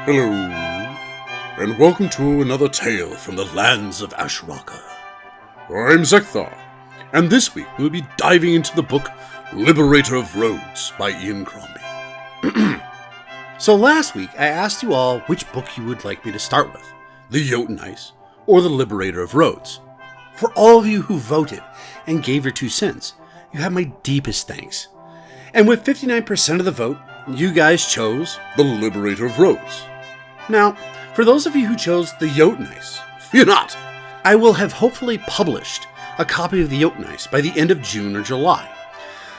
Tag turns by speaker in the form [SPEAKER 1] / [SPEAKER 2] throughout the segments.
[SPEAKER 1] Hello, and welcome to another tale from the lands of Asharacka. I'm Zeckthar, and this week we'll be diving into the book Liberator of Rhodes by Ian Crombie.
[SPEAKER 2] So last week I asked you all which book you would like me to start with,
[SPEAKER 1] The Jotunice or The Liberator of Rhodes.
[SPEAKER 2] For all of you who voted and gave your 2 cents, you have my deepest thanks. And with 59% of the vote, you guys chose
[SPEAKER 1] The Liberator of Rhodes.
[SPEAKER 2] Now, for those of you who chose The Jotunice, fear not. I will have hopefully published a copy of The Jotunice by the end of June or July.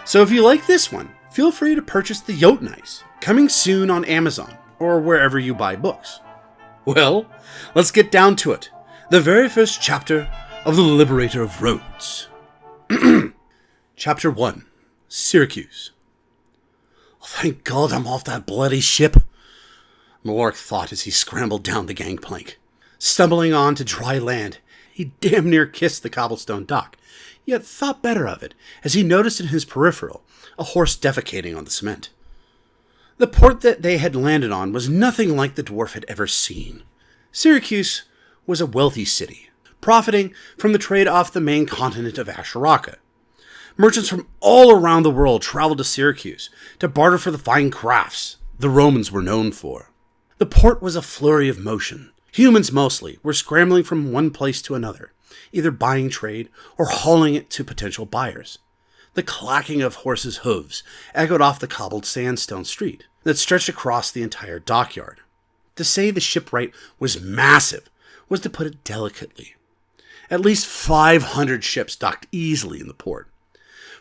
[SPEAKER 2] So if you like this one, feel free to purchase The Jotunice, coming soon on Amazon or wherever you buy books. Well, let's get down to it. The very first chapter of The Liberator of Rhodes. Chapter 1, Syracuse. Thank God I'm off that bloody ship, Malork thought as he scrambled down the gangplank. Stumbling on to dry land, he damn near kissed the cobblestone dock, yet thought better of it as he noticed in his peripheral a horse defecating on the cement. The port that they had landed on was nothing like the dwarf had ever seen. Syracuse was a wealthy city, profiting from the trade off the main continent of Asharacka. Merchants from all around the world traveled to Syracuse to barter for the fine crafts the Romans were known for. The port was a flurry of motion. Humans mostly were scrambling from one place to another, either buying trade or hauling it to potential buyers. The clacking of horses' hooves echoed off the cobbled sandstone street that stretched across the entire dockyard. To say the shipwright was massive was to put it delicately. At least 500 ships docked easily in the port.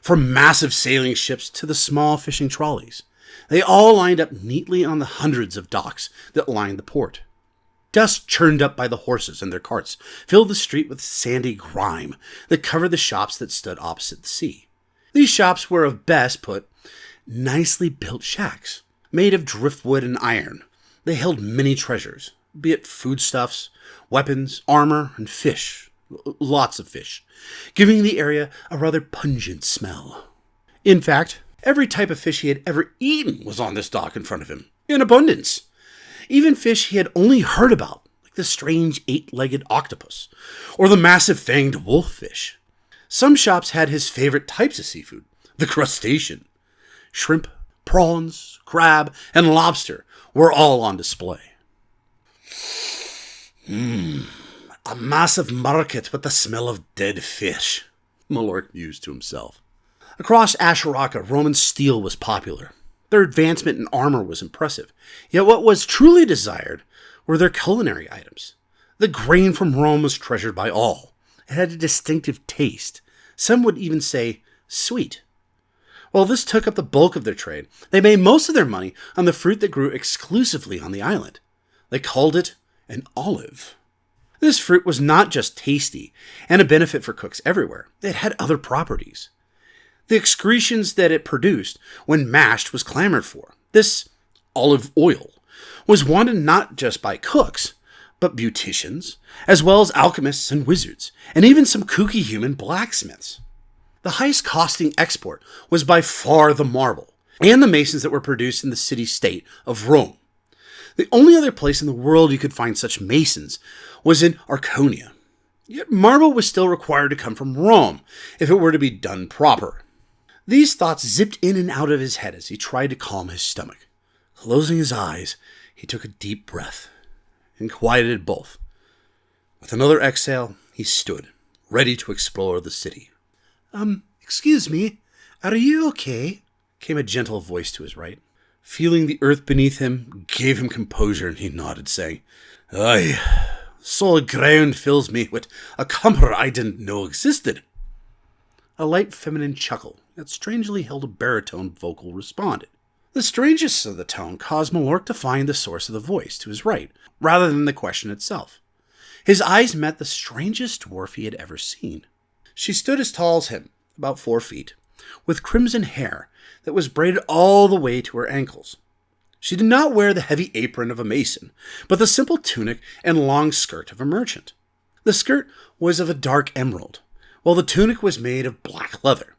[SPEAKER 2] From massive sailing ships to the small fishing trolleys, they all lined up neatly on the hundreds of docks that lined the port. Dust churned up by the horses and their carts filled the street with sandy grime that covered the shops that stood opposite the sea. These shops were of best put, nicely built shacks, made of driftwood and iron. They held many treasures, be it foodstuffs, weapons, armor, and fish. Lots of fish, giving the area a rather pungent smell. In fact, every type of fish he had ever eaten was on this dock in front of him, in abundance. Even fish he had only heard about, like the strange 8-legged octopus, or the massive fanged wolffish. Some shops had his favorite types of seafood, the crustacean. Shrimp, prawns, crab, and lobster were all on display. A massive market with the smell of dead fish, Malork mused to himself. Across Asharacka, Roman steel was popular. Their advancement in armor was impressive. Yet what was truly desired were their culinary items. The grain from Rome was treasured by all. It had a distinctive taste. Some would even say sweet. While this took up the bulk of their trade, they made most of their money on the fruit that grew exclusively on the island. They called it an olive. This fruit was not just tasty and a benefit for cooks everywhere. It had other properties. The excretions that it produced when mashed was clamored for. This olive oil was wanted not just by cooks, but beauticians, as well as alchemists and wizards, and even some kooky human blacksmiths. The highest costing export was by far the marble and the masons that were produced in the city-state of Rome. The only other place in the world you could find such masons was in Arconia. Yet marble was still required to come from Rome if it were to be done proper. These thoughts zipped in and out of his head as he tried to calm his stomach. Closing his eyes, he took a deep breath and quieted both. With another exhale, he stood, ready to explore the city. Excuse me, are you okay? Came a gentle voice to his right. Feeling the earth beneath him gave him composure, and he nodded, saying, Aye, solid ground fills me with a comfort I didn't know existed. A light feminine chuckle that strangely held a baritone vocal responded. The strangeness of the tone caused Malork to find the source of the voice to his right, rather than the question itself. His eyes met the strangest dwarf he had ever seen. She stood as tall as him, about 4 feet, with crimson hair that was braided all the way to her ankles. She did not wear the heavy apron of a mason, but the simple tunic and long skirt of a merchant. The skirt was of a dark emerald, while the tunic was made of black leather.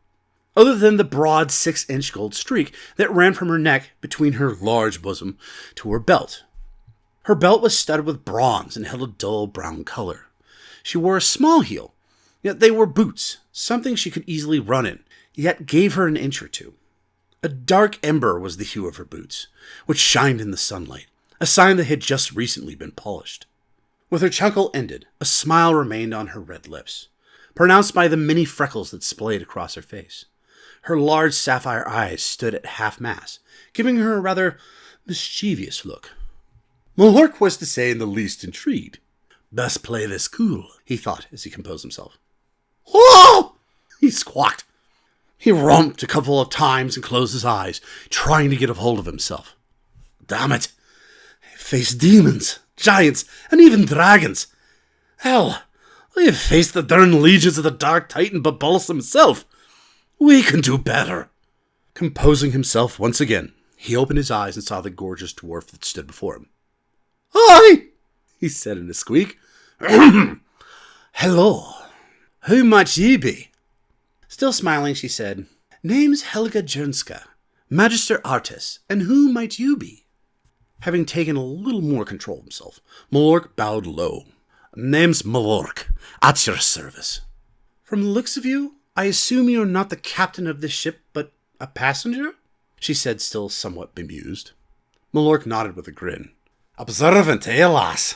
[SPEAKER 2] other than the broad 6-inch gold streak that ran from her neck between her large bosom to her belt. Her belt was studded with bronze and held a dull brown color. She wore a small heel, yet they were boots, something she could easily run in, yet gave her an inch or two. A dark ember was the hue of her boots, which shined in the sunlight, a sign they had just recently been polished. With her chuckle ended, a smile remained on her red lips, pronounced by the many freckles that splayed across her face. Her large sapphire eyes stood at half-mast, giving her a rather mischievous look. Malork was to say in the least intrigued. Best play this cool, he thought as he composed himself. "Oh!" he squawked. He romped a couple of times and closed his eyes, trying to get a hold of himself. Damn it! I faced demons, giants, and even dragons. Hell, I have faced the darn legions of the Dark Titan Babalus himself. We can do better. Composing himself once again, he opened his eyes and saw the gorgeous dwarf that stood before him. "Hi!" he said in a squeak. "Hello. Who might ye be?" Still smiling, she said, "Name's Helga Jernska, Magister Artis, and who might you be?" Having taken a little more control of himself, Malork bowed low. "Name's Malork, at your service." "From the looks of you, I assume you are not the captain of this ship, but a passenger?" she said, still somewhat bemused. Malork nodded with a grin. "Observant, eh, lass?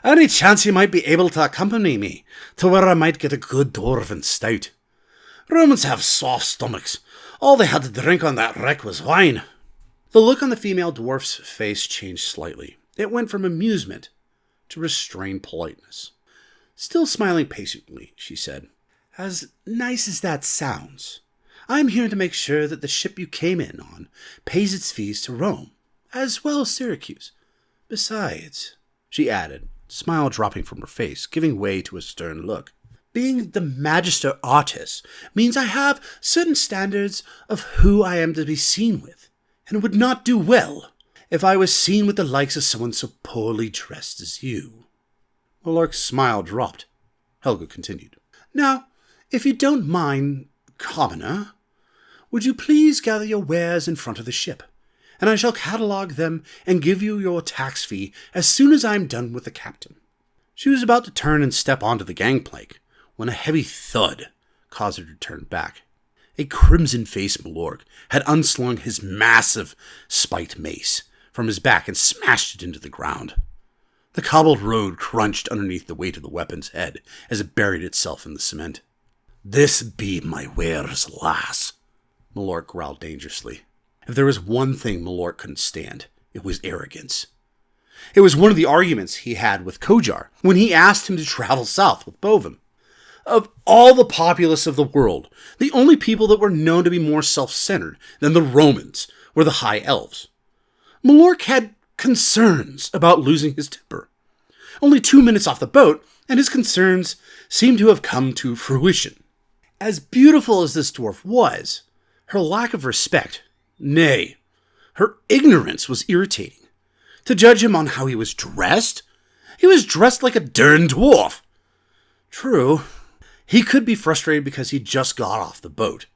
[SPEAKER 2] Any chance you might be able to accompany me to where I might get a good dwarven stout? Romans have soft stomachs. All they had to drink on that wreck was wine." The look on the female dwarf's face changed slightly. It went from amusement to restrained politeness. Still smiling patiently, she said, "As nice as that sounds, I'm here to make sure that the ship you came in on pays its fees to Rome, as well as Syracuse. Besides," she added, smile dropping from her face, giving way to a stern look, "being the Magister Artis means I have certain standards of who I am to be seen with, and would not do well if I was seen with the likes of someone so poorly dressed as you." Malork's smile dropped. Helga continued. "Now, if you don't mind, commoner, would you please gather your wares in front of the ship, and I shall catalogue them and give you your tax fee as soon as I am done with the captain." She was about to turn and step onto the gangplank when a heavy thud caused her to turn back. A crimson-faced Malork had unslung his massive spiked mace from his back and smashed it into the ground. The cobbled road crunched underneath the weight of the weapon's head as it buried itself in the cement. "This be my wares, lass," Malork growled dangerously. If there was one thing Malork couldn't stand, it was arrogance. It was one of the arguments he had with Kojar when he asked him to travel south with Bovin. Of all the populace of the world, the only people that were known to be more self-centered than the Romans were the High Elves. Malork had concerns about losing his temper. Only 2 minutes off the boat, and his concerns seemed to have come to fruition. As beautiful as this dwarf was, her lack of respect, nay, her ignorance was irritating. To judge him on how he was dressed like a darn dwarf. True, he could be frustrated because he just got off the boat.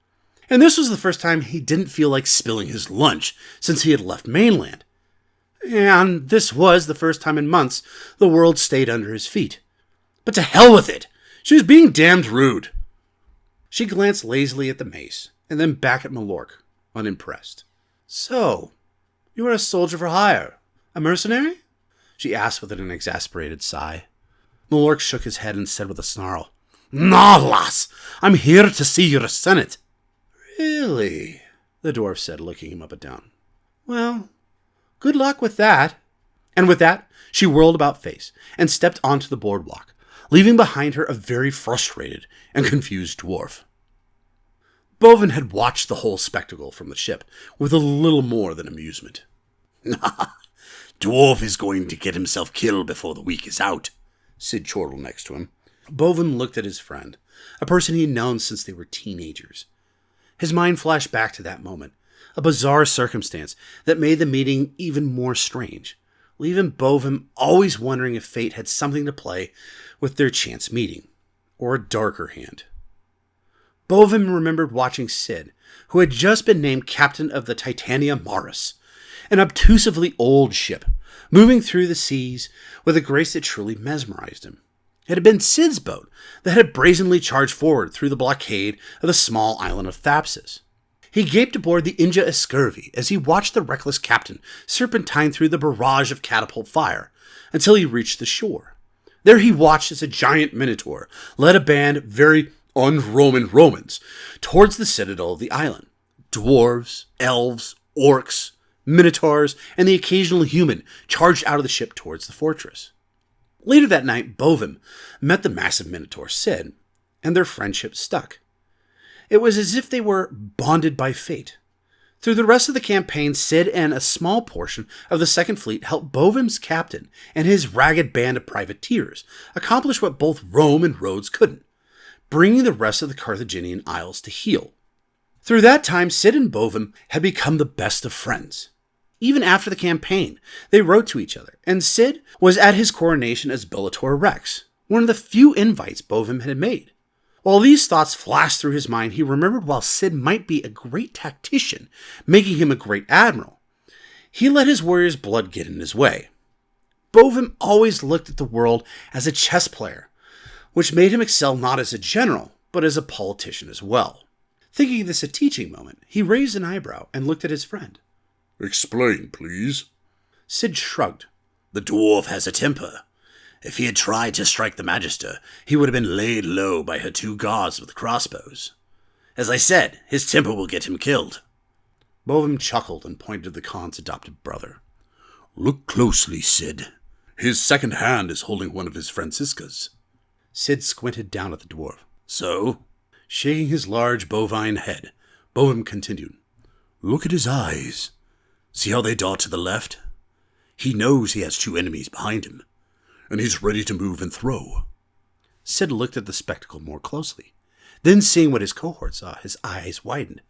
[SPEAKER 2] And this was the first time he didn't feel like spilling his lunch since he had left mainland. And this was the first time in months the world stayed under his feet. But to hell with it! She was being damned rude. She glanced lazily at the mace, and then back at Malork, unimpressed. "So, you are a soldier for hire? A mercenary?" she asked with an exasperated sigh. Malork shook his head and said with a snarl, "No, lass! I'm here to see your senate." "Really?" the dwarf said, looking him up and down. "Well, good luck with that." And with that, she whirled about face and stepped onto the boardwalk, leaving behind her a very frustrated and confused dwarf. Bovin had watched the whole spectacle from the ship with a little more than amusement. "Dwarf is going to get himself killed before the week is out," Sid chortled next to him. Bovin looked at his friend, a person he had known since they were teenagers. His mind flashed back to that moment, a bizarre circumstance that made the meeting even more strange, leaving Bovin always wondering if fate had something to play with their chance meeting, or a darker hand. Bovin remembered watching Sid, who had just been named captain of the Titania Maris, an obtusively old ship, moving through the seas with a grace that truly mesmerized him. It had been Sid's boat that had brazenly charged forward through the blockade of the small island of Thapsus. He gaped aboard the Inja Escurvy as he watched the reckless captain serpentine through the barrage of catapult fire until he reached the shore. There he watched as a giant minotaur led a band of very un-Roman Romans towards the citadel of the island. Dwarves, elves, orcs, minotaurs, and the occasional human charged out of the ship towards the fortress. Later that night, Bovim met the massive minotaur Sid, and their friendship stuck. It was as if they were bonded by fate. Through the rest of the campaign, Sid and a small portion of the Second Fleet helped Bovim's captain and his ragged band of privateers accomplish what both Rome and Rhodes couldn't, bringing the rest of the Carthaginian Isles to heel. Through that time, Sid and Bovim had become the best of friends. Even after the campaign, they wrote to each other, and Sid was at his coronation as Bellator Rex, one of the few invites Bovim had made. While these thoughts flashed through his mind, he remembered while Sid might be a great tactician, making him a great admiral, he let his warrior's blood get in his way. Bovim always looked at the world as a chess player, which made him excel not as a general, but as a politician as well. Thinking this a teaching moment, he raised an eyebrow and looked at his friend.
[SPEAKER 1] Explain, please.
[SPEAKER 2] Sid shrugged. The dwarf has a temper. If he had tried to strike the Magister, he would have been laid low by her 2 guards with crossbows. As I said, his temper will get him killed. Bovim chuckled and pointed to the Khan's adopted brother. Look closely, Sid. His second hand is holding one of his Franciscas. Sid squinted down at the dwarf. So? Shaking his large bovine head, Bovim continued. Look at his eyes. See how they dart to the left? He knows he has 2 enemies behind him, and he's ready to move and throw. Sid looked at the spectacle more closely. Then, seeing what his cohort saw, his eyes widened.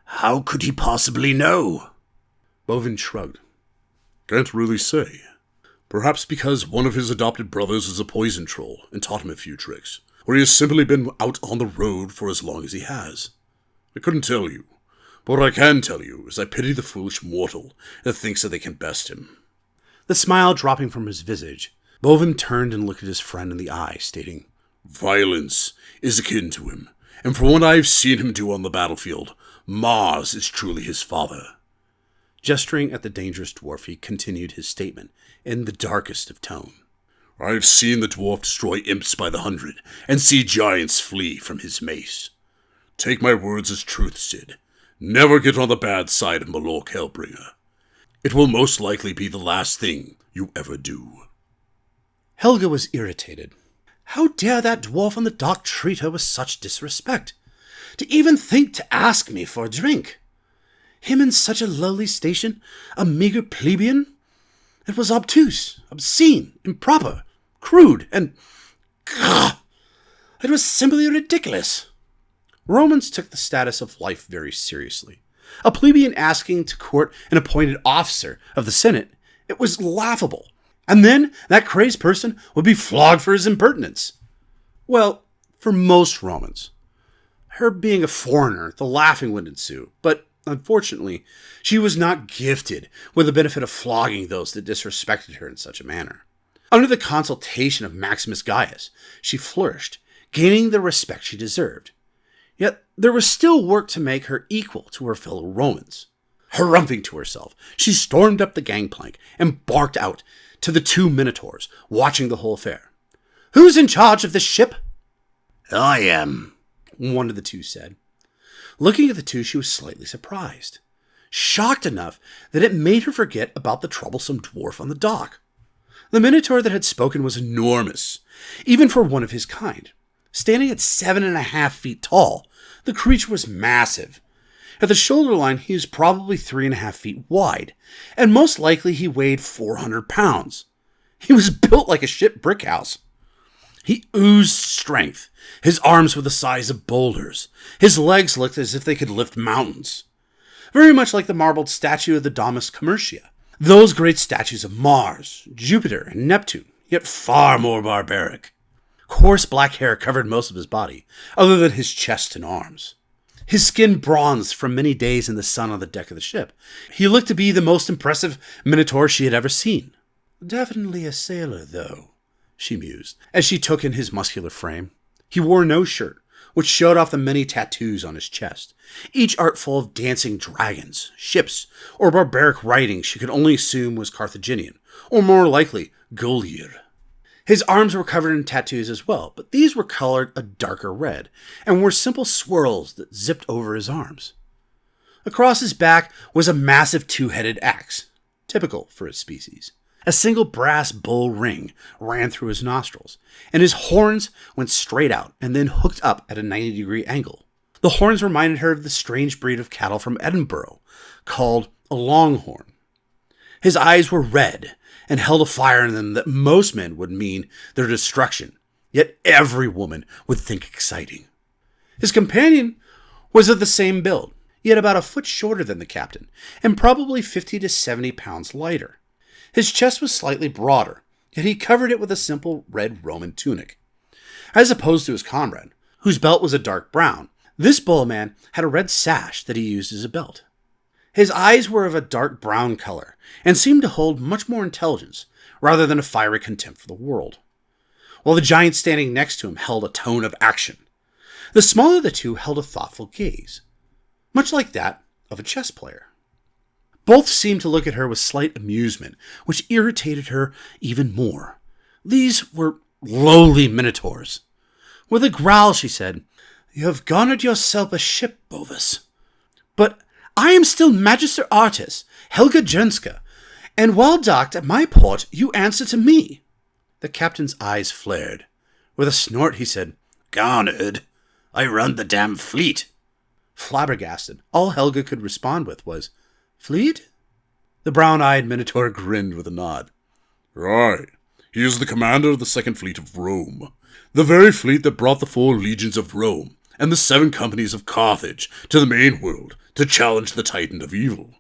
[SPEAKER 2] How could he possibly know? Bovin shrugged.
[SPEAKER 1] Can't really say. Perhaps because one of his adopted brothers is a poison troll and taught him a few tricks, or he has simply been out on the road for as long as he has. I couldn't tell you, but what I can tell you is I pity the foolish mortal that thinks that they can best him.
[SPEAKER 2] The smile dropping from his visage, Bovin turned and looked at his friend in the eye, stating,
[SPEAKER 1] Violence is akin to him, and from what I have seen him do on the battlefield, Mars is truly his father.
[SPEAKER 2] Gesturing at the dangerous dwarf, he continued his statement in the darkest of tone.
[SPEAKER 1] I have seen the dwarf destroy imps by the 100, and see giants flee from his mace. Take my words as truth, Sid. Never get on the bad side of Malork Hellbringer. It will most likely be the last thing you ever do.
[SPEAKER 2] Helga was irritated. How dare that dwarf on the dock treat her with such disrespect? To even think to ask me for a drink. Him in such a lowly station, a meager plebeian? It was obtuse, obscene, improper, crude, and... Gah! It was simply ridiculous. Romans took the status of life very seriously. A plebeian asking to court an appointed officer of the Senate, it was laughable. And then that crazed person would be flogged for his impertinence. Well, for most Romans. Her being a foreigner, the laughing would ensue, but unfortunately, she was not gifted with the benefit of flogging those that disrespected her in such a manner. Under the consultation of Maximus Gaius, she flourished, gaining the respect she deserved. Yet there was still work to make her equal to her fellow Romans. Harumphing to herself, she stormed up the gangplank and barked out to the 2 minotaurs, watching the whole affair. Who's in charge of this ship? I am, one of the 2 said. Looking at the 2, she was slightly surprised. Shocked enough that it made her forget about the troublesome dwarf on the dock. The minotaur that had spoken was enormous, even for one of his kind. Standing at 7.5 feet tall, the creature was massive. At the shoulder line, he was probably 3.5 feet wide, and most likely he weighed 400 pounds. He was built like a ship brick house. He oozed strength. His arms were the size of boulders. His legs looked as if they could lift mountains. Very much like the marbled statue of the Domus Commercia. Those great statues of Mars, Jupiter, and Neptune, yet far more barbaric. Coarse black hair covered most of his body, other than his chest and arms. His skin bronzed from many days in the sun on the deck of the ship. He looked to be the most impressive minotaur she had ever seen. "Definitely a sailor, though," she mused, as she took in his muscular frame. He wore no shirt, which showed off the many tattoos on his chest, each art full of dancing dragons, ships, or barbaric writing she could only assume was Carthaginian, or more likely, Gullir. His arms were covered in tattoos as well, but these were colored a darker red, and were simple swirls that zipped over his arms. Across his back was a massive two-headed axe, typical for his species. A single brass bull ring ran through his nostrils, and his horns went straight out and then hooked up at a 90-degree angle. The horns reminded her of the strange breed of cattle from Edinburgh, called a longhorn. His eyes were red and held a fire in them that most men would mean their destruction, yet every woman would think exciting. His companion was of the same build, yet about a foot shorter than the captain, and probably 50 to 70 pounds lighter. His chest was slightly broader, yet he covered it with a simple red Roman tunic. As opposed to his comrade, whose belt was a dark brown, this bullman had a red sash that he used as a belt. His eyes were of a dark brown color, and seemed to hold much more intelligence, rather than a fiery contempt for the world, while the giant standing next to him held a tone of action. The smaller of the two held a thoughtful gaze, much like that of a chess player. Both seemed to look at her with slight amusement, which irritated her even more. These were lowly minotaurs. With a growl, she said, "You have garnered yourself a ship, Bovis. But I am still Magister Artis, Helga Jenska, and while docked at my port, you answer to me." The captain's eyes flared. With a snort, he said, "Garnered? I run the damn fleet." Flabbergasted, all Helga could respond with was, "Fleet?" The brown-eyed minotaur grinned with a nod.
[SPEAKER 1] "Right. He is the commander of the Second Fleet of Rome. The very fleet that brought the 4 legions of Rome and the 7 companies of Carthage to the main world to challenge the Titan of Evil."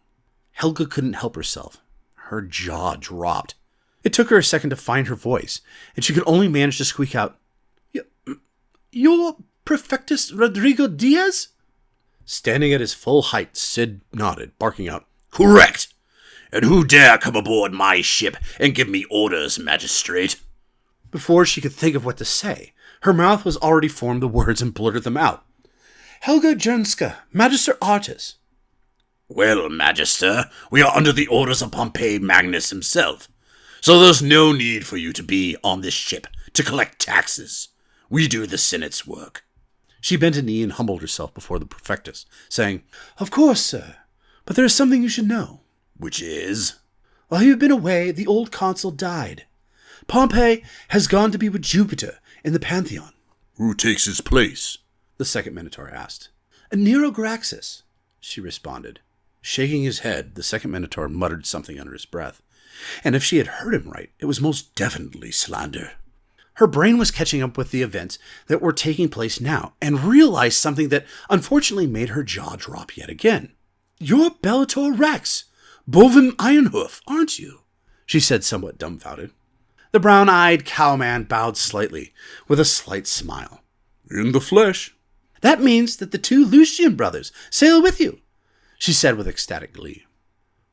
[SPEAKER 2] Helga couldn't help herself. Her jaw dropped. It took her a second to find her voice, and she could only manage to squeak out, "You're Prefectus Rodrigo Diaz?" Standing at his full height, Sid nodded, barking out,
[SPEAKER 1] "Correct! And who dare come aboard my ship and give me orders, magistrate?"
[SPEAKER 2] Before she could think of what to say, her mouth was already formed the words and blurted them out. "Helga Jernska, Magister Artis."
[SPEAKER 1] "Well, Magister, we are under the orders of Pompey Magnus himself, so there's no need for you to be on this ship to collect taxes. We do the Senate's work."
[SPEAKER 2] She bent a knee and humbled herself before the Prefectus, saying, "Of course, sir, but there is something you should know."
[SPEAKER 1] "Which is?"
[SPEAKER 2] "While you have been away, the old consul died. Pompey has gone to be with Jupiter in the Pantheon."
[SPEAKER 1] "Who takes his place?"
[SPEAKER 2] the second Minotaur asked. "Nero Graxus," she responded. Shaking his head, the second Minotaur muttered something under his breath, and if she had heard him right, it was most definitely slander. Her brain was catching up with the events that were taking place now, and realized something that unfortunately made her jaw drop yet again. "You're Bellator Rex, Bovim Ironhoof, aren't you?" she said, somewhat dumbfounded. The brown-eyed cowman bowed slightly, with a slight smile.
[SPEAKER 1] "In the flesh."
[SPEAKER 2] "That means that the 2 Lucian brothers sail with you," she said with ecstatic glee.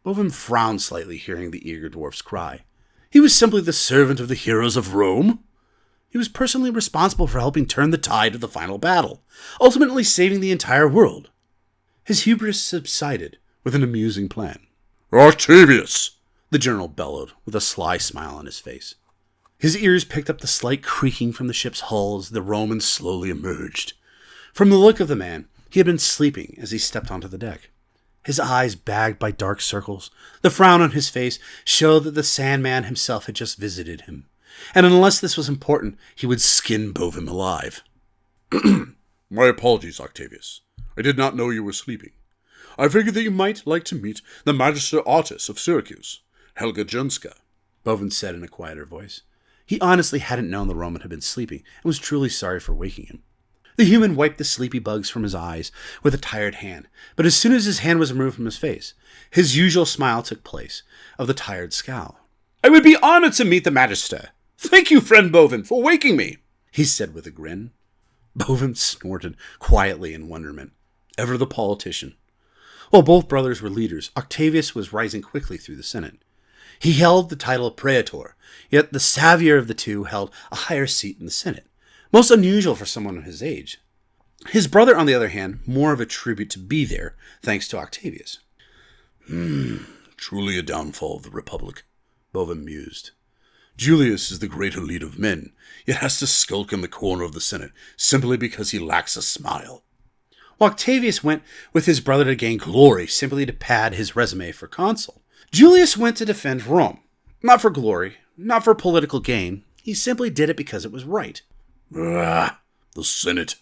[SPEAKER 2] Bovim frowned slightly, hearing the eager dwarf's cry. He was simply the servant of the heroes of Rome. He was personally responsible for helping turn the tide of the final battle, ultimately saving the entire world. His hubris subsided with an amusing plan.
[SPEAKER 1] "Octavius!"
[SPEAKER 2] the general bellowed, with a sly smile on his face. His ears picked up the slight creaking from the ship's hull as the Romans slowly emerged. From the look of the man, he had been sleeping as he stepped onto the deck. His eyes bagged by dark circles, the frown on his face showed that the Sandman himself had just visited him, and unless this was important, he would skin Bovim alive.
[SPEAKER 1] "My apologies, Octavius. I did not know you were sleeping. I figured that you might like to meet the Magister Artis of Syracuse, Helga Jenska,"
[SPEAKER 2] Bovin said in a quieter voice. He honestly hadn't known the Roman had been sleeping, and was truly sorry for waking him. The human wiped the sleepy bugs from his eyes with a tired hand, but as soon as his hand was removed from his face, his usual smile took place of the tired scowl. "I would be honored to meet the Magister. Thank you, friend Bovin, for waking me," he said with a grin. Bovin snorted quietly in wonderment. ever the politician. While both brothers were leaders, Octavius was rising quickly through the Senate. He held the title of praetor, yet the savvier of the two held a higher seat in the Senate, most unusual for someone of his age. His brother, on the other hand, more of a tribute to be there, thanks to Octavius.
[SPEAKER 1] Truly a downfall of the Republic, Bovin mused. Julius is the greater leader of men, yet has to skulk in the corner of the Senate simply because he lacks a smile.
[SPEAKER 2] While Octavius went with his brother to gain glory simply to pad his resume for consul, Julius went to defend Rome. Not for glory, not for political gain. He simply did it because it was right.
[SPEAKER 1] The Senate,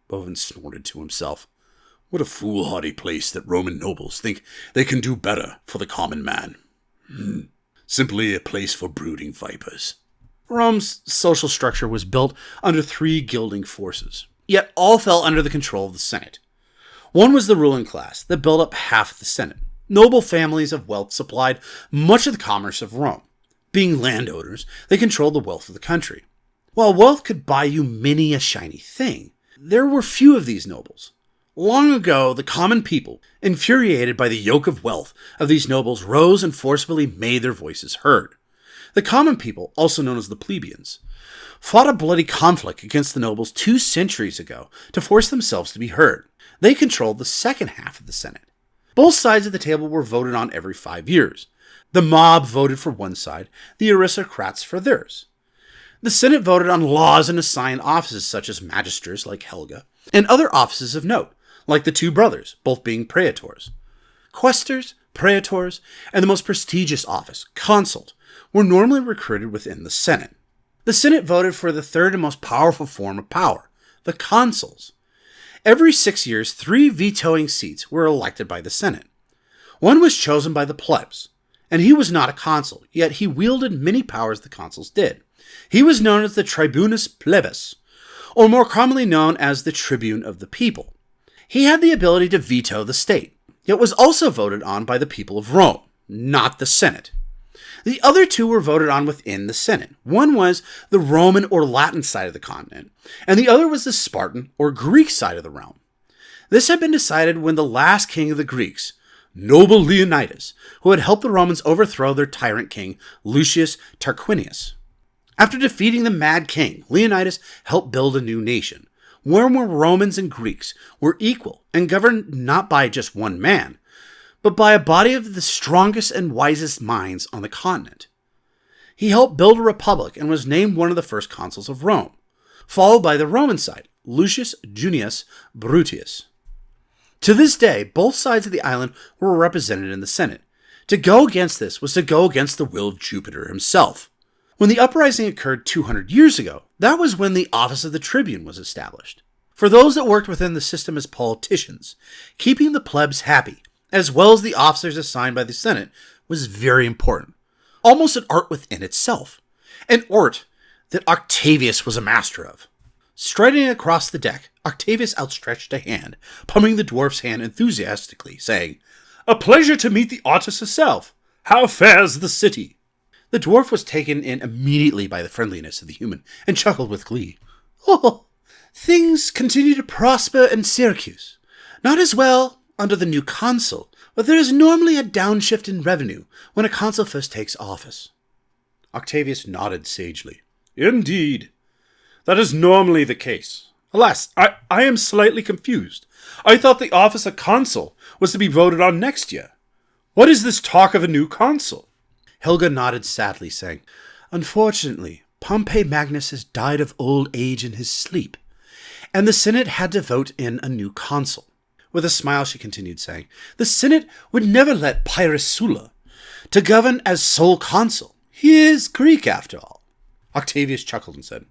[SPEAKER 1] Bovin snorted to himself. What a foolhardy place that Roman nobles think they can do better for the common man. Simply a place for brooding vipers.
[SPEAKER 2] Rome's social structure was built under three guilding forces, yet all fell under the control of the Senate. One was the ruling class that built up half the Senate. Noble families of wealth supplied much of the commerce of Rome. Being landowners, they controlled the wealth of the country. While wealth could buy you many a shiny thing, there were few of these nobles. Long ago, the common people, infuriated by the yoke of wealth of these nobles, rose and forcibly made their voices heard. The common people, also known as the plebeians, fought a bloody conflict against the nobles 2 centuries ago to force themselves to be heard. They controlled the second half of the Senate. Both sides of the table were voted on every 5 years. The mob voted for one side, the aristocrats for theirs. The Senate voted on laws and assigned offices such as magisters like Helga, and other offices of note, like the 2 brothers, both being praetors. Quaestors, praetors, and the most prestigious office, consult, were normally recruited within the Senate. The Senate voted for the third and most powerful form of power, the consuls. Every 6 years, 3 vetoing seats were elected by the Senate. One was chosen by the plebs, and he was not a consul, yet he wielded many powers the consuls did. He was known as the tribunus plebis, or more commonly known as the tribune of the people. He had the ability to veto the state, yet was also voted on by the people of Rome, not the Senate. The other 2 were voted on within the Senate. One was the Roman or Latin side of the continent, and the other was the Spartan or Greek side of the realm. This had been decided when the last king of the Greeks, noble Leonidas, who had helped the Romans overthrow their tyrant king, Lucius Tarquinius. After defeating the mad king, Leonidas helped build a new nation, where Romans and Greeks were equal and governed not by just one man, but by a body of the strongest and wisest minds on the continent. He helped build a republic and was named one of the first consuls of Rome, followed by the Roman side, Lucius Junius Bruttius. To this day, both sides of the island were represented in the Senate. To go against this was to go against the will of Jupiter himself. When the uprising occurred 200 years ago, that was when the office of the tribune was established. For those that worked within the system as politicians, keeping the plebs happy, as well as the officers assigned by the Senate, was very important. Almost an art within itself. An art that Octavius was a master of. Striding across the deck, Octavius outstretched a hand, pummeling the dwarf's hand enthusiastically, saying, "A pleasure to meet the artist herself. How fares the city?" The dwarf was taken in immediately by the friendliness of the human, and chuckled with glee. "Oh, things continue to prosper in Syracuse. Not as well under the new consul, but there is normally a downshift in revenue when a consul first takes office." Octavius nodded sagely. "Indeed. That is normally the case. Alas, I am slightly confused. I thought the office of consul was to be voted on next year. What is this talk of a new consul?" Helga nodded sadly, saying, "Unfortunately, Pompey Magnus has died of old age in his sleep, and the Senate had to vote in a new consul." With a smile, she continued, saying, "The Senate would never let Pyrrhus Sulla to govern as sole consul. He is Greek, after all." Octavius chuckled and said,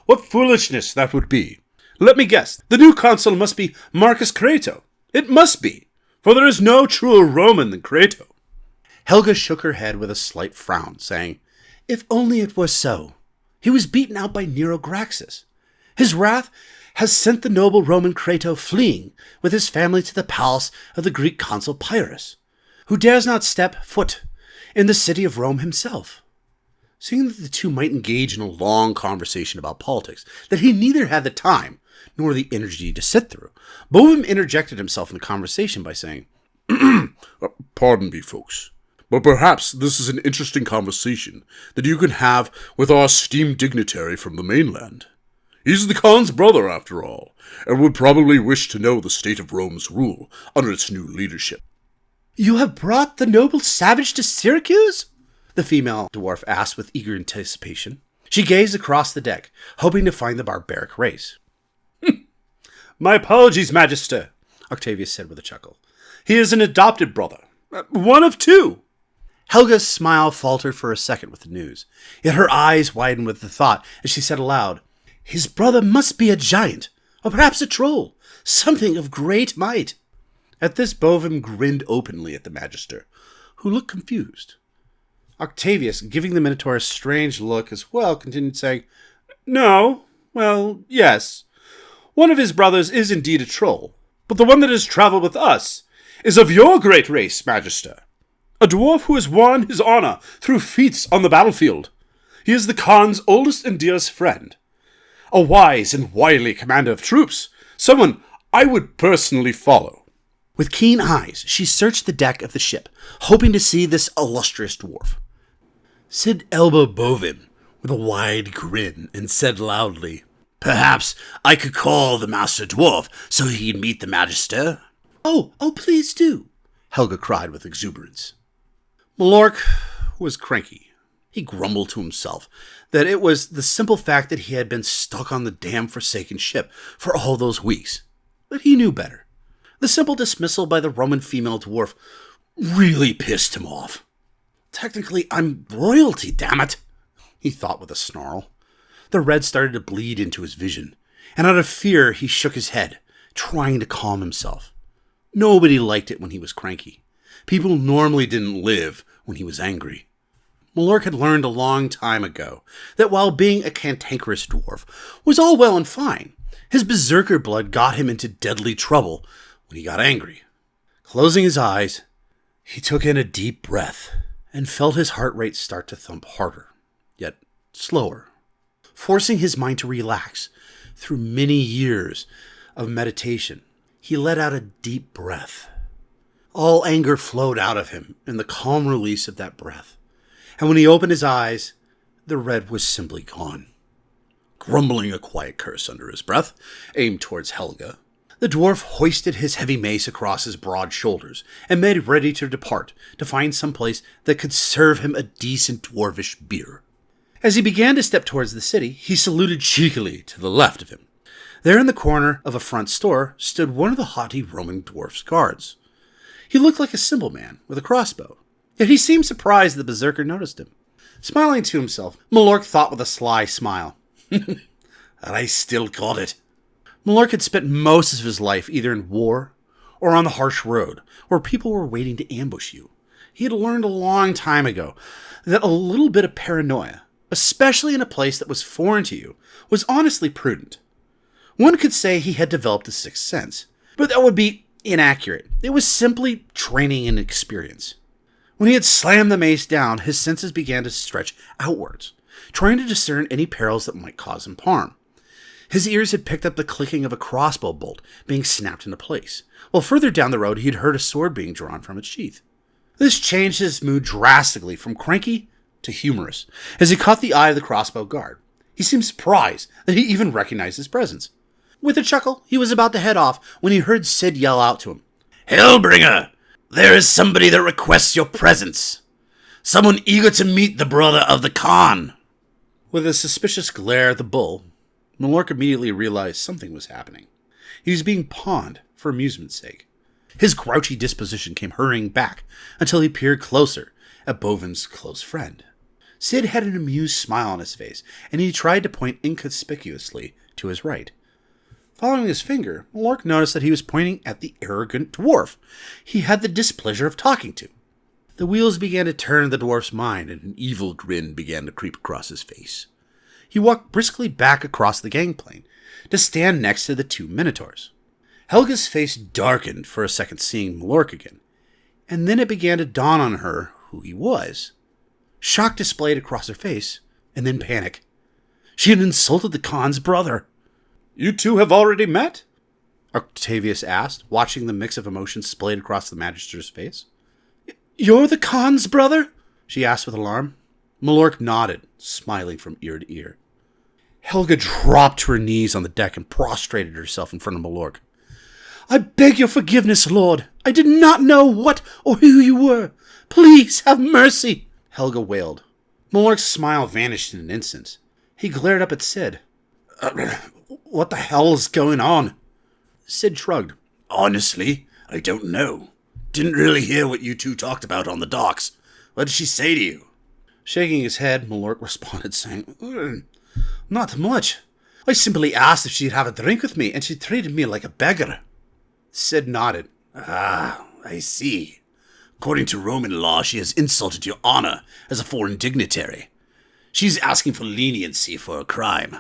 [SPEAKER 2] "What foolishness that would be. Let me guess, the new consul must be Marcus Crato. It must be, for there is no truer Roman than Crato." Helga shook her head with a slight frown, saying, "If only it were so. He was beaten out by Nero Graxus. His wrath has sent the noble Roman Crato fleeing with his family to the palace of the Greek consul Pyrrhus, who dares not step foot in the city of Rome himself." Seeing that the two might engage in a long conversation about politics that he neither had the time nor the energy to sit through, Bovim interjected himself in the conversation by saying,
[SPEAKER 1] Pardon me, folks, but perhaps this is an interesting conversation that you can have with our esteemed dignitary from the mainland. He's the Khan's brother, after all, and would probably wish to know the state of Rome's rule under its new leadership.
[SPEAKER 2] "You have brought the noble savage to Syracuse?" the female dwarf asked with eager anticipation. She gazed across the deck, hoping to find the barbaric race. "My apologies, Magister," Octavius said with a chuckle. "He is an adopted brother. One of two." Helga's smile faltered for a second with the news, yet her eyes widened with the thought as she said aloud, "His brother must be a giant, or perhaps a troll, something of great might." At this, Bovim grinned openly at the Magister, who looked confused. Octavius, giving the Minotaur a strange look as well, continued saying, "No, well, yes. One of his brothers is indeed a troll, but the one that has traveled with us is of your great race, Magister. A dwarf who has won his honor through feats on the battlefield. He is the Khan's oldest and dearest friend. A wise and wily commander of troops, someone I would personally follow." With keen eyes, she searched the deck of the ship, hoping to see this illustrious dwarf. Sid elbowed Bovim with a wide grin and said loudly, "Perhaps I could call the Master Dwarf so he'd meet the Magister." Oh, please do," Helga cried with exuberance. Malork was cranky. He grumbled to himself that it was the simple fact that he had been stuck on the damn forsaken ship for all those weeks. But he knew better. The simple dismissal by the Roman female dwarf really pissed him off. "Technically, I'm royalty, damn it," he thought with a snarl. The red started to bleed into his vision, and out of fear he shook his head, trying to calm himself. Nobody liked it when he was cranky. People normally didn't live when he was angry. Malork had learned a long time ago that while being a cantankerous dwarf was all well and fine, his berserker blood got him into deadly trouble when he got angry. Closing his eyes, he took in a deep breath and felt his heart rate start to thump harder, yet slower. Forcing his mind to relax through many years of meditation, he let out a deep breath. All anger flowed out of him in the calm release of that breath, and when he opened his eyes, the red was simply gone. Grumbling a quiet curse under his breath, aimed towards Helga, the dwarf hoisted his heavy mace across his broad shoulders and made ready to depart to find some place that could serve him a decent dwarvish beer. As he began to step towards the city, he saluted cheekily to the left of him. There in the corner of a front store stood one of the haughty Roman dwarf's guards. He looked like a simple man with a crossbow, yet he seemed surprised that the berserker noticed him. Smiling to himself, Malork thought with a sly smile, "I still got it." Malork had spent most of his life either in war or on the harsh road, where people were waiting to ambush you. He had learned a long time ago that a little bit of paranoia, especially in a place that was foreign to you, was honestly prudent. One could say he had developed a sixth sense, but that would be inaccurate. It was simply training and experience. When he had slammed the mace down, his senses began to stretch outwards, trying to discern any perils that might cause him harm. His ears had picked up the clicking of a crossbow bolt being snapped into place, while further down the road he had heard a sword being drawn from its sheath. This changed his mood drastically from cranky to humorous as he caught the eye of the crossbow guard. He seemed surprised that he even recognized his presence. With a chuckle, he was about to head off when he heard Sid yell out to him, "Hellbringer! There is somebody that requests your presence. Someone eager to meet the brother of the Khan." With a suspicious glare at the bull, Malork immediately realized something was happening. He was being pawned for amusement's sake. His grouchy disposition came hurrying back until he peered closer at Bovim's close friend. Sid had an amused smile on his face, and he tried to point inconspicuously to his right. Following his finger, Malork noticed that he was pointing at the arrogant dwarf he had the displeasure of talking to. The wheels began to turn in the dwarf's mind, and an evil grin began to creep across his face. He walked briskly back across the gangplank to stand next to the two minotaurs. Helga's face darkened for a second seeing Malork again, and then it began to dawn on her who he was. Shock displayed across her face, and then panic. She had insulted the Khan's brother. You two have already met? Octavius asked, watching the mix of emotions splayed across the Magister's face. You're the Khan's brother? She asked with alarm. Malork nodded, smiling from ear to ear. Helga dropped to her knees on the deck and prostrated herself in front of Malork. I beg your forgiveness, Lord. I did not know what or who you were. Please have mercy, Helga wailed. Malork's smile vanished in an instant. He glared up at Sid. What the hell is going on? Sid shrugged. Honestly, I don't know. Didn't really hear what you two talked about on the docks. What did she say to you? Shaking his head, Malork responded, saying, Not much. I simply asked if she'd have a drink with me, and she treated me like a beggar. Sid nodded. Ah, I see. According to Roman law, she has insulted your honor as a foreign dignitary. She's asking for leniency for a crime.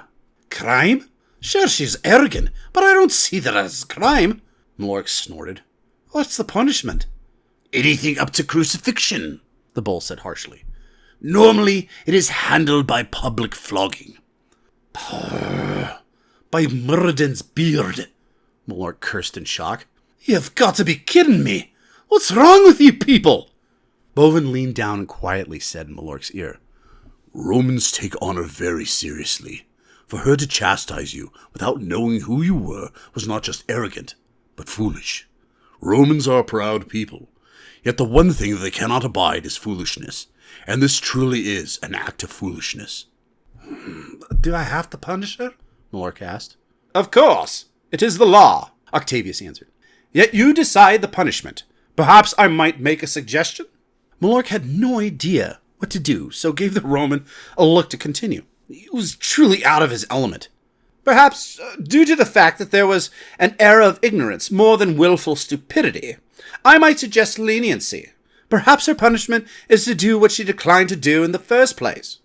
[SPEAKER 2] Crime? Sure, she's arrogant, but I don't see that as a crime. Malork snorted. What's the punishment? Anything up to crucifixion, the bull said harshly. Normally, it is handled by public flogging. By Muradin's beard, Malork cursed in shock. You've got to be kidding me. What's wrong with you people? Bovin leaned down and quietly said in Malork's ear, Romans take honor very seriously. For her to chastise you without knowing who you were was not just arrogant, but foolish. Romans are a proud people, yet the one thing they cannot abide is foolishness, and this truly is an act of foolishness. Do I have to punish her? Malork asked. Of course. It is the law, Octavius answered. Yet you decide the punishment. Perhaps I might make a suggestion? Malork had no idea what to do, so gave the Roman a look to continue. He was truly out of his element. Perhaps, due to the fact that there was an air of ignorance more than willful stupidity, I might suggest leniency. Perhaps her punishment is to do what she declined to do in the first place.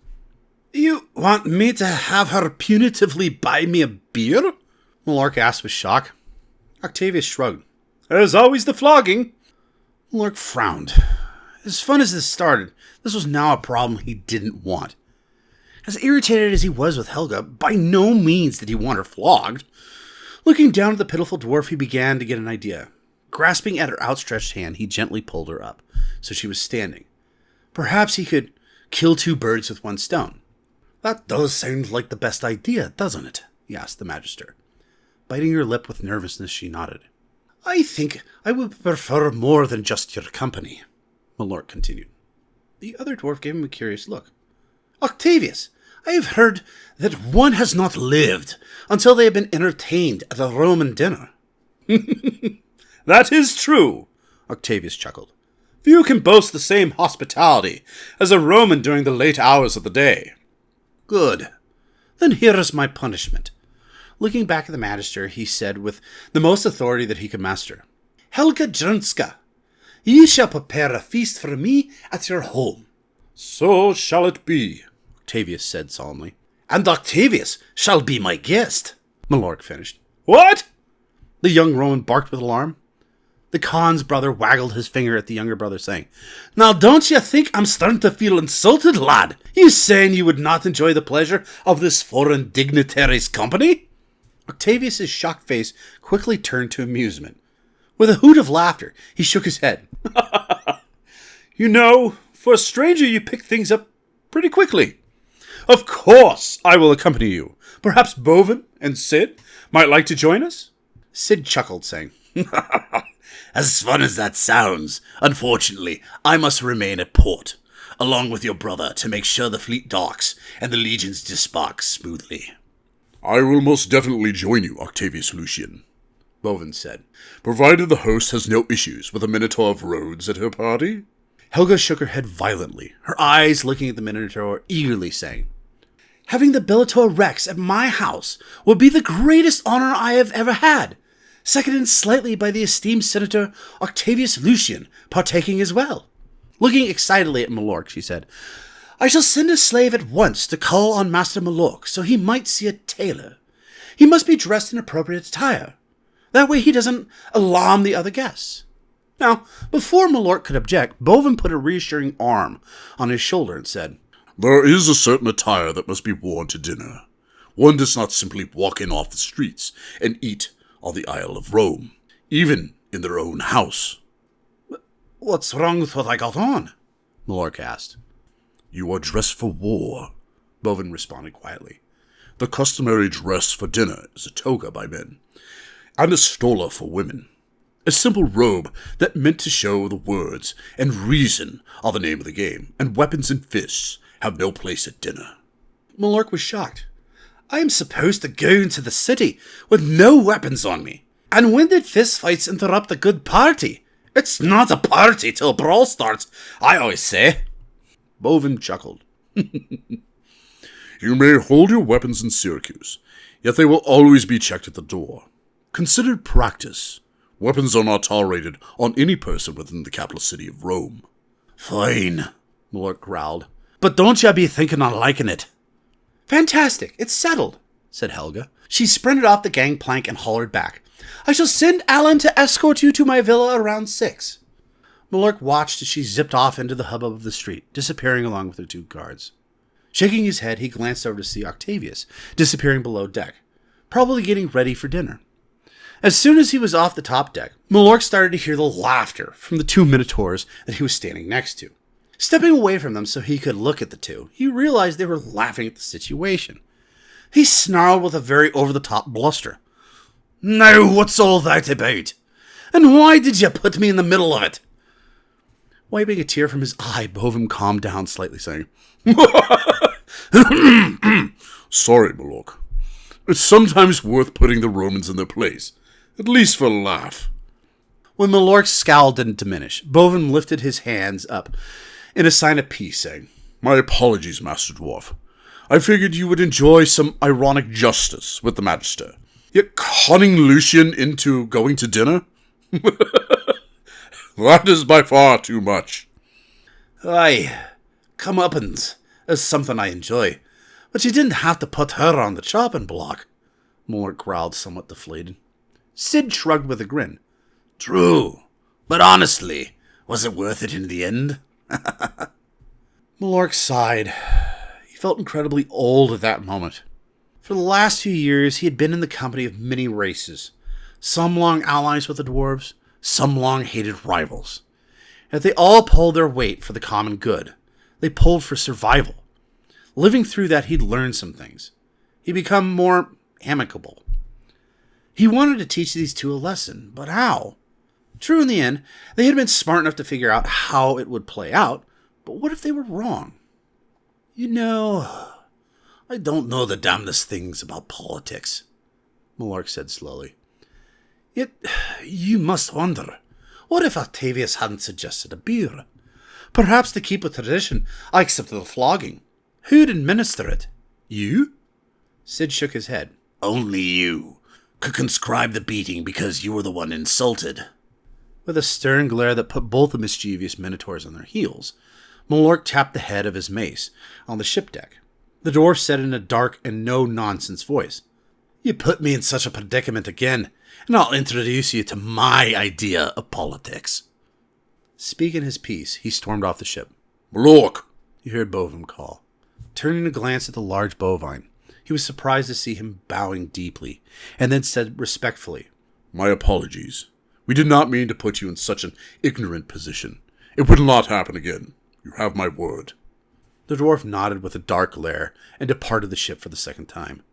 [SPEAKER 2] You want me to have her punitively buy me a beer? Malork asked with shock. Octavius shrugged. There's always the flogging. Malork frowned. As fun as this started, this was now a problem he didn't want. As irritated as he was with Helga, by no means did he want her flogged. Looking down at the pitiful dwarf, he began to get an idea. Grasping at her outstretched hand, he gently pulled her up, so she was standing. Perhaps he could kill two birds with one stone. That does sound like the best idea, doesn't it? He asked the Magister. Biting her lip with nervousness, she nodded. I think I would prefer more than just your company, Malork continued. The other dwarf gave him a curious look. Octavius, I have heard that one has not lived until they have been entertained at a Roman dinner. That is true, Octavius chuckled. Few can boast the same hospitality as a Roman during the late hours of the day. Good. Then here is my punishment. Looking back at the Magister, he said with the most authority that he could muster, Helga Drunska, ye shall prepare a feast for me at your home. So shall it be, Octavius said solemnly. And Octavius shall be my guest, Malork finished. What? The young Roman barked with alarm. The Khan's brother waggled his finger at the younger brother, saying, Now don't you think I'm starting to feel insulted, lad? You saying you would not enjoy the pleasure of this foreign dignitary's company? Octavius's shocked face quickly turned to amusement. With a hoot of laughter, he shook his head. You know, for a stranger you pick things up pretty quickly. Of course I will accompany you. Perhaps Bovin and Sid might like to join us? Sid chuckled, saying, As fun as that sounds, unfortunately, I must remain at port, along with your brother, to make sure the fleet docks and the legions disembark smoothly.
[SPEAKER 1] I will most definitely join you, Octavius Lucian, Bovin said, provided the host has no issues with the Minotaur of Rhodes at her party.
[SPEAKER 2] Helga shook her head violently, her eyes looking at the Minotaur eagerly, saying, Having the Bellator Rex at my house will be the greatest honor I have ever had, seconded slightly by the esteemed Senator Octavius Lucian partaking as well. Looking excitedly at Malork, she said, I shall send a slave at once to call on Master Malork so he might see a tailor. He must be dressed in appropriate attire. That way he doesn't alarm the other guests. Now, before Malork could object, Bovin put a reassuring arm on his shoulder and said,
[SPEAKER 1] There is a certain attire that must be worn to dinner. One does not simply walk in off the streets and eat on the Isle of Rome, even in their own house.
[SPEAKER 2] What's wrong with what I got on? Malork asked.
[SPEAKER 1] You are dressed for war, Bovin responded quietly. The customary dress for dinner is a toga by men, and a stola for women. A simple robe that meant to show the words and reason are the name of the game, and weapons and fists have no place at dinner.
[SPEAKER 2] Malork was shocked. I am supposed to go into the city with no weapons on me. And when did fistfights interrupt a good party? It's not a party till a brawl starts, I always say.
[SPEAKER 1] Bovin chuckled. You may hold your weapons in Syracuse, yet they will always be checked at the door. Considered practice. Weapons are not tolerated on any person within the capital city of Rome.
[SPEAKER 2] Fine, Malork growled. But don't ya be thinking on liking it. Fantastic, it's settled, said Helga. She sprinted off the gangplank and hollered back. I shall send Alan to escort you to my villa around 6. Malork watched as she zipped off into the hubbub of the street, disappearing along with her 2 guards. Shaking his head, he glanced over to see Octavius, disappearing below deck, probably getting ready for dinner. As soon as he was off the top deck, Malork started to hear the laughter from the 2 minotaurs that he was standing next to. Stepping away from them so he could look at the 2, he realized they were laughing at the situation. He snarled with a very over-the-top bluster. Now, what's all that about? And why did you put me in the middle of it? Wiping a tear from his eye, Bovin calmed down slightly, saying,
[SPEAKER 1] Sorry, Malork. It's sometimes worth putting the Romans in their place, at least for a laugh.
[SPEAKER 2] When Malork's scowl didn't diminish, Bovin lifted his hands up in a sign of peace, saying,
[SPEAKER 1] My apologies, Master Dwarf. I figured you would enjoy some ironic justice with the Magister. Yet conning Lucian into going to dinner? That is by far too much.
[SPEAKER 2] Aye, comeuppance is something I enjoy, but you didn't have to put her on the chopping block, Malork growled, somewhat deflated. Sid shrugged with a grin. True, but honestly, was it worth it in the end? Malork sighed. He felt incredibly old at that moment. For the last few years, he had been in the company of many races, some long allies with the dwarves, some long-hated rivals. Yet they all pulled their weight for the common good. They pulled for survival. Living through that, he'd learned some things. He'd become more amicable. He wanted to teach these 2 a lesson, but how? True, in the end, they had been smart enough to figure out how it would play out, but what if they were wrong? You know, I don't know the damnedest things about politics, Malork said slowly. Yet, you must wonder, what if Octavius hadn't suggested a beer? Perhaps to keep with tradition, I accepted the flogging. Who'd administer it? You? Sid shook his head. Only you could conscribe the beating because you were the one insulted. With a stern glare that put both the mischievous minotaurs on their heels, Malork tapped the head of his mace on the ship deck. The dwarf said in a dark and no-nonsense voice, You put me in such a predicament again, and I'll introduce you to my idea of politics. Speaking his piece, he stormed off the ship.
[SPEAKER 1] Malork!
[SPEAKER 2] He heard Bovin call. Turning to glance at the large bovine, he was surprised to see him bowing deeply, and then said respectfully,
[SPEAKER 1] My apologies. We did not mean to put you in such an ignorant position. It will not happen again. You have my word.
[SPEAKER 2] The dwarf nodded with a dark glare and departed the ship for the second time.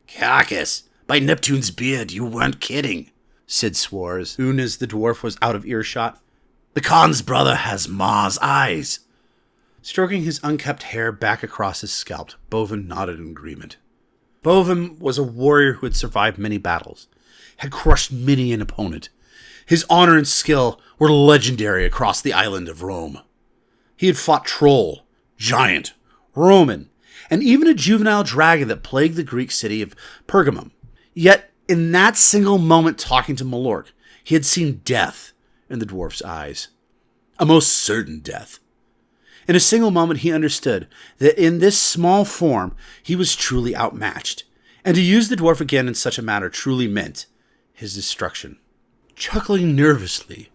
[SPEAKER 2] Carcass! By Neptune's beard, you weren't kidding, Sid swore as soon as the dwarf was out of earshot. The Khan's brother has Ma's eyes. Stroking his unkempt hair back across his scalp, Bovin nodded in agreement. Bovin was a warrior who had survived many battles, had crushed many an opponent. His honor and skill were legendary across the island of Rome. He had fought troll, giant, Roman, and even a juvenile dragon that plagued the Greek city of Pergamum. Yet, in that single moment talking to Malork, he had seen death in the dwarf's eyes. A most certain death. In a single moment, he understood that in this small form, he was truly outmatched, and to use the dwarf again in such a matter truly meant his destruction. Chuckling nervously,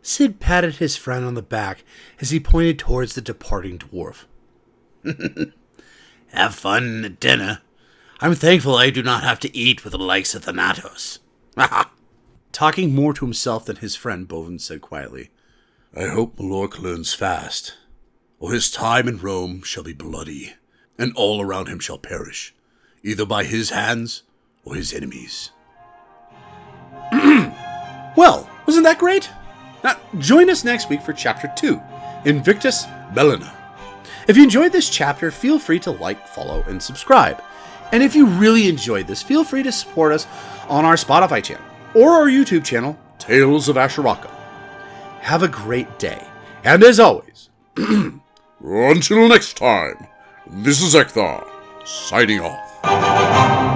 [SPEAKER 2] Sid patted his friend on the back as he pointed towards the departing dwarf. Have fun at dinner. I'm thankful I do not have to eat with the likes of Thanatos. Talking more to himself than his friend, Bovin said quietly,
[SPEAKER 1] I hope Malork learns fast, or his time in Rome shall be bloody, and all around him shall perish, either by his hands or his enemies.
[SPEAKER 2] Well, wasn't that great? Now, join us next week for Chapter 2, Invictus Bellina. If you enjoyed this chapter, feel free to like, follow, and subscribe. And if you really enjoyed this, feel free to support us on our Spotify channel or our YouTube channel,
[SPEAKER 1] Tales of Asharacka.
[SPEAKER 2] Have a great day. And as always,
[SPEAKER 1] until next time, this is Zeckthar, signing off.